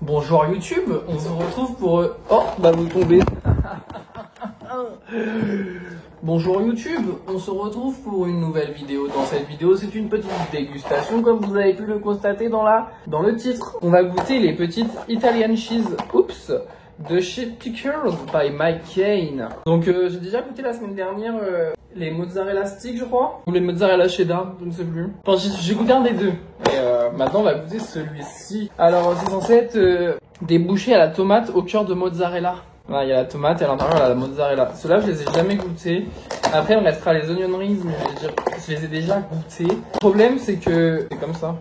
Bonjour YouTube, on se retrouve pour... Oh, bah vous tombez. Bonjour YouTube, on se retrouve pour une nouvelle vidéo. Dans cette vidéo, c'est une petite dégustation, comme vous avez pu le constater dans le titre. On va goûter les petites Italian Cheese Oops de chez Pickers by Mike Kane. Donc j'ai déjà goûté la semaine dernière les mozzarella sticks, je crois, ou les mozzarella cheddar, je ne sais plus. Enfin, j'ai goûté un des deux. Et maintenant, on va goûter celui-ci. Alors, c'est censé être des bouchées à la tomate au cœur de mozzarella. Voilà, il y a la tomate et à l'intérieur, il y a la mozzarella. Ceux-là, je les ai jamais goûtés. Après, on restera les onion rings, mais je les ai déjà goûtés. Le problème, c'est que... C'est comme ça.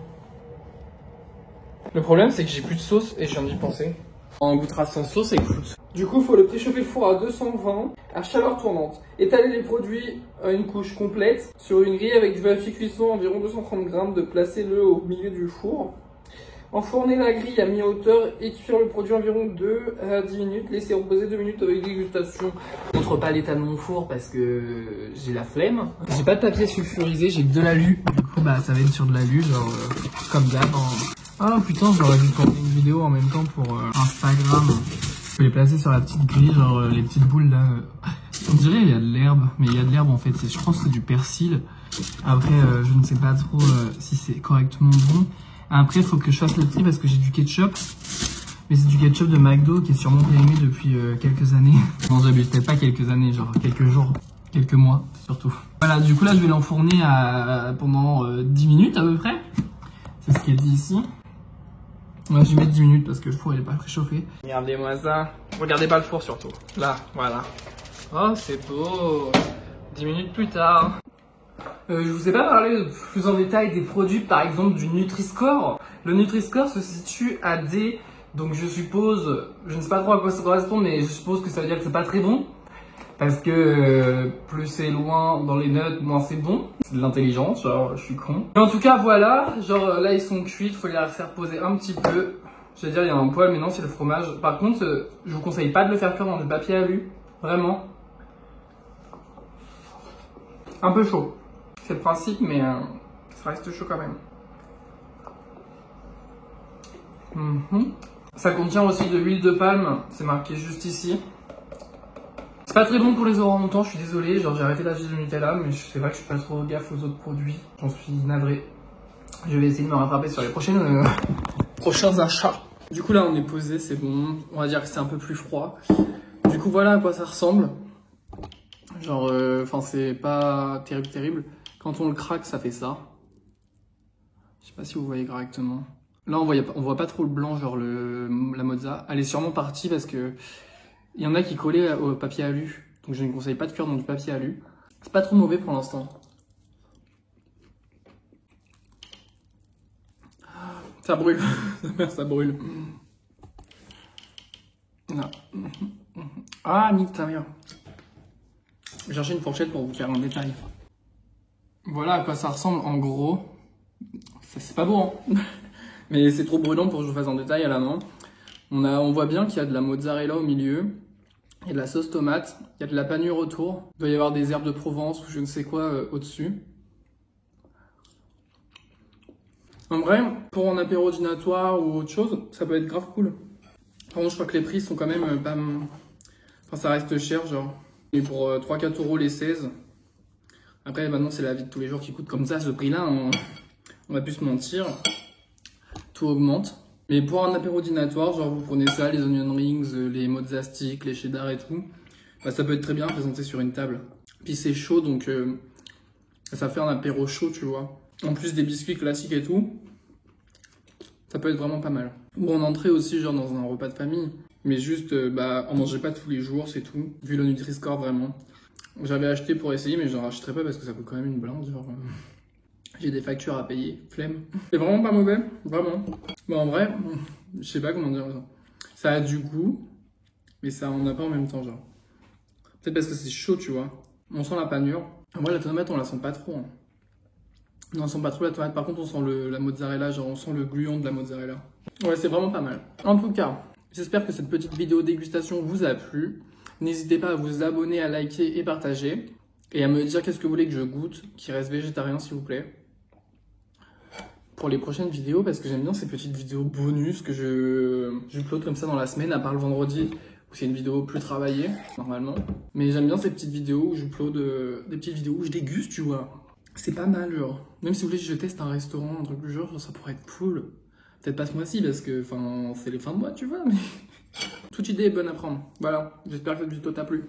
Le problème, c'est que j'ai plus de sauce et je viens d'y penser. On goûtera sans sauce, écoute. Du coup, il faut le préchauffer le four à 220 à chaleur tournante. Étaler les produits à une couche complète sur une grille avec du papier cuisson environ 230 grammes de placer-le au milieu du four. Enfourner la grille à mi-hauteur et cuire le produit environ 2 à 10 minutes. Laisser reposer 2 minutes avec dégustation. Je montre pas l'état de mon four parce que j'ai la flemme. J'ai pas de papier sulfurisé, j'ai que de l'alu. Du coup, bah ça va être sur de l'alu, genre comme d'hab. Ah putain, j'aurais dû tourner une vidéo en même temps pour Instagram. Je peux les placer sur la petite grille, genre les petites boules là. On dirait il y a de l'herbe, mais il y a de l'herbe en fait. Je pense que c'est du persil. Après, je ne sais pas trop si c'est correctement bon. Après, il faut que je fasse le tri parce que j'ai du ketchup. Mais c'est du ketchup de McDo qui est sûrement périmé depuis quelques années. Non, j'abuse, peut-être pas quelques années, genre quelques jours, quelques mois surtout. Voilà, du coup là, je vais l'enfourner pendant 10 minutes à peu près. C'est ce qui est dit ici. Ouais, je vais mettre 10 minutes parce que le four il est pas préchauffé. Regardez-moi ça. Regardez pas le four surtout. Là, voilà. Oh, c'est beau. 10 minutes plus tard. Je vous ai pas parlé plus en détail des produits, par exemple du Nutri-Score. Le Nutri-Score se situe à D, donc je suppose, je ne sais pas trop à quoi ça correspond, mais je suppose que ça veut dire que c'est pas très bon. Parce que plus c'est loin dans les notes, moins c'est bon. C'est de l'intelligence, genre je suis con. Mais en tout cas voilà, genre là ils sont cuits, il faut les laisser reposer un petit peu. J'allais dire il y a un poil, mais non c'est le fromage. Par contre, je vous conseille pas de le faire cuire dans du papier alu, vraiment. Un peu chaud. C'est le principe, mais ça reste chaud quand même. Ça contient aussi de l'huile de palme, c'est marqué juste ici. C'est pas très bon pour les orang-outans, je suis désolé, genre j'ai arrêté d'acheter du Nutella, mais c'est vrai que je suis pas trop gaffe aux autres produits. J'en suis navré. Je vais essayer de me rattraper sur les prochains achats. Du coup là on est posé, c'est bon. On va dire que c'est un peu plus froid. Du coup voilà à quoi ça ressemble. Genre, enfin c'est pas terrible. Quand on le craque, ça fait ça. Je sais pas si vous voyez correctement. Là, on voit pas trop le blanc, genre la mozza. Elle est sûrement partie parce que il y en a qui collaient au papier alu. Donc je ne conseille pas de cuire dans du papier alu. C'est pas trop mauvais pour l'instant. Ça brûle. Ça brûle. Là. Ah, nique ta mère. Je vais chercher une fourchette pour vous faire un détail. Voilà à quoi ça ressemble en gros. C'est pas beau, hein. Mais c'est trop brûlant pour que je vous fasse en détail à la main. On voit bien qu'il y a de la mozzarella au milieu. Il y a de la sauce tomate. Il y a de la panure autour. Il doit y avoir des herbes de Provence ou je ne sais quoi au-dessus. En vrai, pour un apéro dînatoire ou autre chose, ça peut être grave cool. Par contre, je crois que les prix sont quand même pas... Enfin, ça reste cher, genre. Et pour 3-4 € les 16. Après, maintenant, c'est la vie de tous les jours qui coûte comme ça, ce prix-là. On va plus se mentir. Tout augmente. Mais pour un apéro dînatoire, genre vous prenez ça, les onion rings, les mozza sticks, les cheddar et tout. Bah, ça peut être très bien présenté sur une table. Puis c'est chaud, donc ça fait un apéro chaud, tu vois. En plus des biscuits classiques et tout. Ça peut être vraiment pas mal. Ou en entrée aussi, genre dans un repas de famille. Mais juste, bah, en mangeait pas tous les jours, c'est tout. Vu le Nutri-Score, vraiment. J'avais acheté pour essayer, mais je n'en rachèterai pas parce que ça coûte quand même une blinde. Genre, j'ai des factures à payer, flemme. C'est vraiment pas mauvais, vraiment. Bon, en vrai, je sais pas comment dire ça. Ça a du goût, mais ça en a pas en même temps, genre. Peut-être parce que c'est chaud, tu vois. On sent la panure. En vrai, la tomate, on la sent pas trop. Hein. Non, on sent pas trop la tomate. Par contre, on sent la mozzarella, genre on sent le gluant de la mozzarella. Ouais, c'est vraiment pas mal. En tout cas, j'espère que cette petite vidéo dégustation vous a plu. N'hésitez pas à vous abonner, à liker et partager. Et à me dire qu'est-ce que vous voulez que je goûte, qui reste végétarien s'il vous plaît. pour les prochaines vidéos parce que j'aime bien ces petites vidéos bonus que j'upload comme ça dans la semaine, à part le vendredi où c'est une vidéo plus travaillée normalement. Mais j'aime bien ces petites vidéos où j'upload des petites vidéos où je déguste, tu vois. C'est pas mal, genre. Même si vous voulez que je teste un restaurant, un truc du genre, ça pourrait être cool. Peut-être pas ce mois-ci parce que c'est les fins de mois, tu vois, mais toute idée est bonne à prendre. Voilà, j'espère que cette vidéo t'a plu.